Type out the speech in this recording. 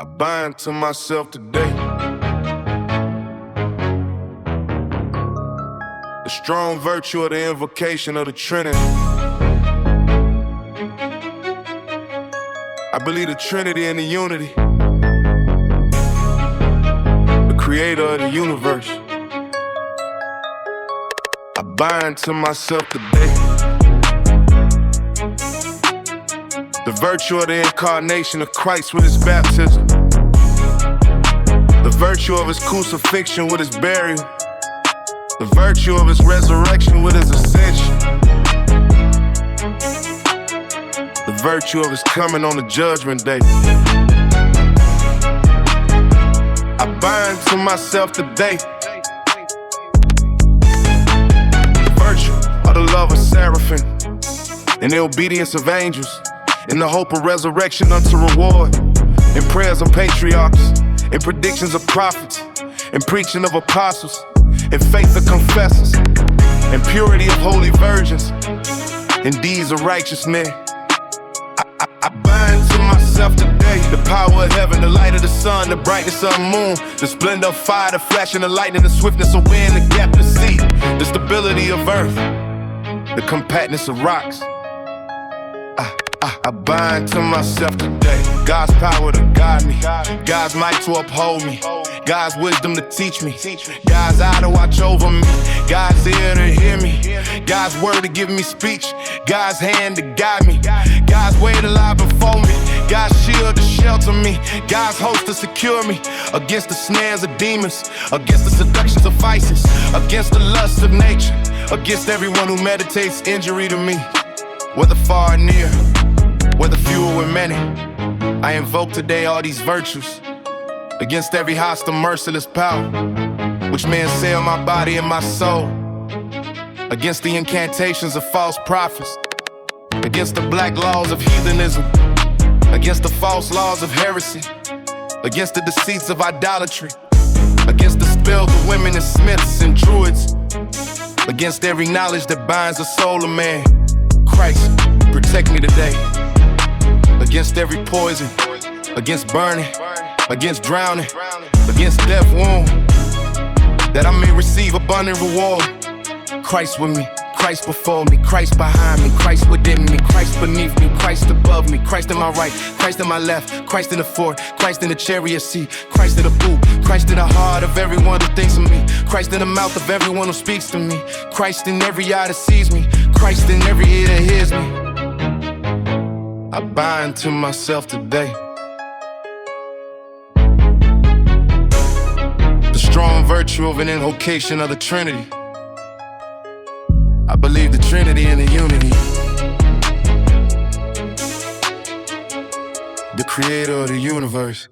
I bind to myself today. The strong virtue of the invocation of the Trinity. I believe the Trinity and the unity, the creator of the universe. I bind to myself today. The virtue of the incarnation of Christ with his baptism. The virtue of his crucifixion with his burial. The virtue of his resurrection with his ascension. The virtue of his coming on the judgment day. I bind to myself today. The virtue of the love of seraphim and the obedience of angels, in the hope of resurrection unto reward, in prayers of patriarchs, in predictions of prophets, in preaching of apostles, in faith of confessors, in purity of holy virgins, in deeds of righteous men. I bind to myself today the power of heaven, the light of the sun, the brightness of the moon, the splendor of fire, the flashing of lightning, the swiftness of wind, the gap of the sea, the stability of earth, the compactness of rocks. I bind to myself today God's power to guide me, God's might to uphold me, God's wisdom to teach me, God's eye to watch over me, God's ear to hear me, God's word to give me speech, God's hand to guide me, God's way to lie before me, God's shield to shelter me, God's host to secure me against the snares of demons, against the seductions of vices, against the lusts of nature, against everyone who meditates injury to me, whether far or near, whether few or many. I invoke today all these virtues against every hostile, merciless power which may assail my body and my soul, against the incantations of false prophets, against the black laws of heathenism, against the false laws of heresy, against the deceits of idolatry, against the spells of women and smiths and druids, against every knowledge that binds the soul of man. Christ, protect me today. Against every poison, against burning, against drowning, against death wound, that I may receive abundant reward. Christ with me, Christ before me, Christ behind me, Christ within me, Christ beneath me, Christ above me, Christ in my right, Christ in my left, Christ in the fort, Christ in the chariot seat, Christ in the boot, Christ in the heart of everyone who thinks of me, Christ in the mouth of everyone who speaks to me, Christ in every eye that sees me, Christ in every ear that hears me. I bind to myself today the strong virtue of an invocation of the Trinity. I believe the Trinity and the unity, the creator of the universe.